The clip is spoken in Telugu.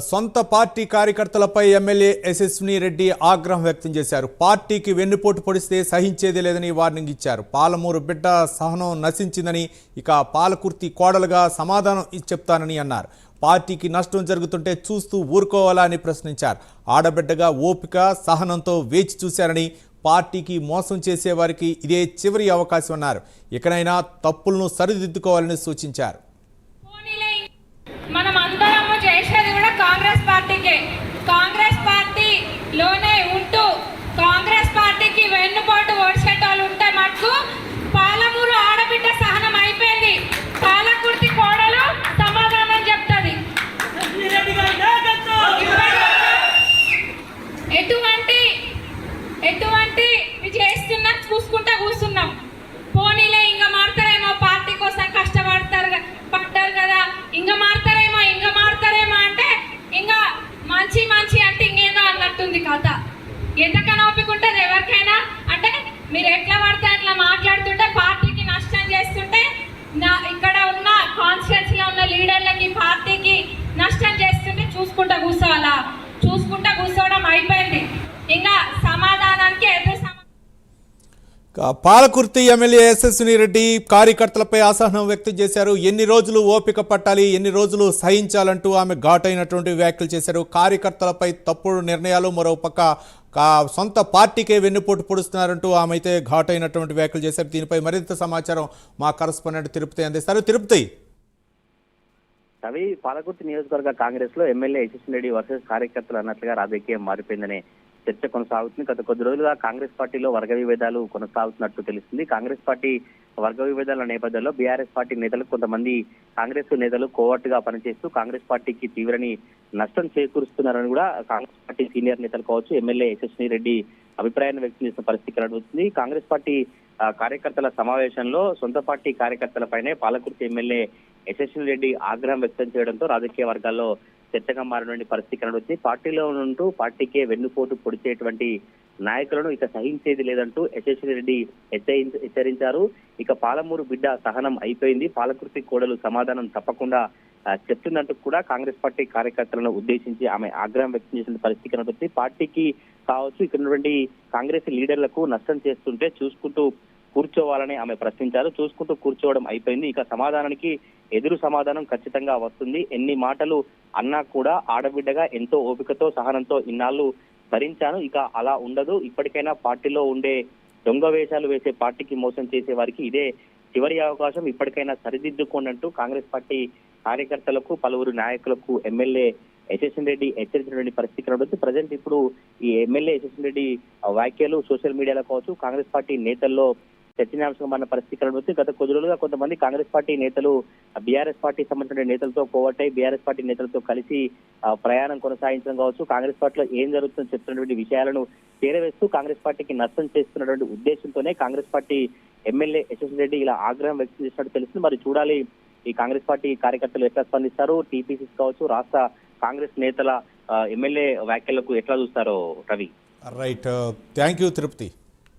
సొంత పార్టీ కార్యకర్తలపై ఎమ్మెల్యే యశస్విని రెడ్డి ఆగ్రహం వ్యక్తం చేశారు. పార్టీకి వెన్నుపోటు పొడిస్తే సహించేది లేదని వార్నింగ్ ఇచ్చారు. పాలమూరు బిడ్డ సహనం నశించిందని, ఇక పాలకుర్తి కోడలుగా సమాధానం చెప్తానని అన్నారు. పార్టీకి నష్టం జరుగుతుంటే చూస్తూ ఊరుకోవాలా అని ప్రశ్నించారు. ఆడబిడ్డగా ఓపిక సహనంతో వేచి చూశారని, పార్టీకి మోసం చేసేవారికి ఇదే చివరి అవకాశం అన్నారు. ఇకనైనా తప్పులను సరిదిద్దుకోవాలని సూచించారు. మనం అందరము చేసేది కూడా కాంగ్రెస్ పార్టీకే. కాంగ్రెస్ పార్టీలోనే ఉంటూ కాంగ్రెస్ పార్టీకి వెన్నుపోటు ఓడిసేటోళ్ళు ఉంటే మటుకు పాలమూరు ఆడబిడ్డ సహనం అయిపోయింది. పాలకుర్తి కోడలు సమాధానం చెప్తుంది. ఎటువంటి చేస్తున్నా చూసుకుంటా కూర్చున్నాం. పోనీలే ఇంకా మారుతారేమో, పార్టీ కోసం పడ్డారు కదా, ఇంకా మారుతారేమో అంటే ఇంకా మంచి అంటే ఇంకేందో అన్నట్టుంది కథ. ఎంతకన్నా ఓపిక ఉంటుంది ఎవరికైనా? అంటే మీరు ఎట్లా పడితే అట్లా మాట్లాడుతుంటే, పార్టీకి నష్టం చేస్తుంటే, ఇక్కడ ఉన్న కాన్స్టిట్యూన్సీలో ఉన్న లీడర్లకి పార్టీకి నష్టం చేస్తుంటే చూసుకుంటా కూర్చోవడం అయిపోయింది. ఇంకా సమాధానానికి పాలకుర్తి ఎమ్మెల్యే యశస్విని రెడ్డి కార్యకర్తలపై అసహనం వ్యక్తం చేశారు. ఎన్ని రోజులు ఓపిక పట్టాలి, ఎన్ని రోజులు సహించాలంటూ ఆమె ఘాటైనటువంటి వ్యాఖ్యలు చేశారు. కార్యకర్తలపై తప్పుడు నిర్ణయాలు, మరోపక్క సొంత పార్టీకే వెన్నుపోటు పొడుస్తున్నారంటూ ఆమె అయితే ఘాటైనటువంటి వ్యాఖ్యలు చేశారు. దీనిపై మరింత సమాచారం మా కరెస్పాండెంట్ తిరుపతి అందిస్తారు. తిరుపతి, రవి, పాలకుర్తి నియోజకవర్గ కాంగ్రెస్ లో ఎమ్మెల్యే యశస్విని రెడ్డి వర్సెస్ కార్యకర్తలు అన్నట్లుగా రాజకీయం మారిపోయిందనే చర్చ కొనసాగుతుంది. గత కొద్ది రోజులుగా కాంగ్రెస్ పార్టీలో వర్గ విభేదాలు కొనసాగుతున్నట్లు తెలుస్తుంది. కాంగ్రెస్ పార్టీ వర్గ విభేదాల నేపథ్యంలో బీఆర్ఎస్ పార్టీ నేతలు, కొంతమంది కాంగ్రెస్ నేతలు కోవర్టుగా పనిచేస్తూ కాంగ్రెస్ పార్టీకి తీవ్రని నష్టం చేకూరుస్తున్నారని కూడా కాంగ్రెస్ పార్టీ సీనియర్ నేతలు కావచ్చు, ఎమ్మెల్యే యశస్విని రెడ్డి అభిప్రాయాన్ని వ్యక్తం చేసిన పరిస్థితి కనబడుతుంది. కాంగ్రెస్ పార్టీ కార్యకర్తల సమావేశంలో సొంత పార్టీ కార్యకర్తలపైనే పాలకుర్తి ఎమ్మెల్యే యశస్విని రెడ్డి ఆగ్రహం వ్యక్తం చేయడంతో రాజకీయ వర్గాల్లో చర్చగా మారిన పరిస్థితి కనబడుతుంది. పార్టీలో ఉంటూ పార్టీకే వెన్నుపోటు పొడిచేటువంటి నాయకులను ఇక సహించేది లేదంటూ యశస్విని రెడ్డి హెచ్చరించారు. ఇక పాలమూరు బిడ్డ సహనం అయిపోయింది, పాలకుర్తి కోడలు సమాధానం తప్పకుండా చెప్తుందంటూ కూడా కాంగ్రెస్ పార్టీ కార్యకర్తలను ఉద్దేశించి ఆమె ఆగ్రహం వ్యక్తం చేసిన పరిస్థితి కనబడుతుంది. పార్టీకి కావచ్చు, ఇక్కడ ఉన్నటువంటి కాంగ్రెస్ లీడర్లకు నష్టం చేస్తుంటే చూసుకుంటూ కూర్చోవాలని ఆమె ప్రశ్నించారు. చూసుకుంటూ కూర్చోవడం అయిపోయింది, ఇక సమాధానానికి ఎదురు సమాధానం ఖచ్చితంగా వస్తుంది. ఎన్ని మాటలు అన్నా కూడా ఆడబిడ్డగా ఎంతో ఓపికతో సహనంతో ఇన్నాళ్ళు భరించాను, ఇక అలా ఉండదు. ఇప్పటికైనా పార్టీలో ఉండే దొంగ వేషాలు వేసే, పార్టీకి మోసం చేసే వారికి ఇదే చివరి అవకాశం, ఇప్పటికైనా సరిదిద్దుకోండి అంటూ కాంగ్రెస్ పార్టీ కార్యకర్తలకు, పలువురు నాయకులకు ఎమ్మెల్యే యశస్విని రెడ్డి హెచ్చరించినటువంటి పరిస్థితి కనబడుతుంది. ప్రజెంట్ ఇప్పుడు ఈ ఎమ్మెల్యే యశస్విని రెడ్డి వ్యాఖ్యలు సోషల్ మీడియాలో కావచ్చు, కాంగ్రెస్ పార్టీ నేతల్లో చర్చనీయాంశంగా ఉన్న పరిస్థితి కనబడుతుంది. గత కొద్ది రోజులుగా కొంతమంది కాంగ్రెస్ పార్టీ నేతలు బీఆర్ఎస్ పార్టీ సంబంధించిన నేతలతో కోవటై బీఆర్ఎస్ పార్టీ నేతలతో కలిసి ప్రయాణం కొనసాగించడం కావచ్చు, కాంగ్రెస్ పార్టీలో ఏం జరుగుతుందో చెప్తున్నటువంటి విషయాలను చేరవేస్తూ కాంగ్రెస్ పార్టీకి నష్టం చేస్తున్నటువంటి ఉద్దేశంతోనే కాంగ్రెస్ పార్టీ ఎమ్మెల్యే యశస్విని రెడ్డి ఇలా ఆగ్రహం వ్యక్తం చేసినట్టు తెలుస్తుంది. మరి చూడాలి ఈ కాంగ్రెస్ పార్టీ కార్యకర్తలు ఎట్లా స్పందిస్తారు, టీపీసీస్ కావచ్చు, రాష్ట్ర కాంగ్రెస్ నేతల ఎమ్మెల్యే వ్యాఖ్యలకు ఎట్లా చూస్తారో Ravi. Right, thank you Tirupati.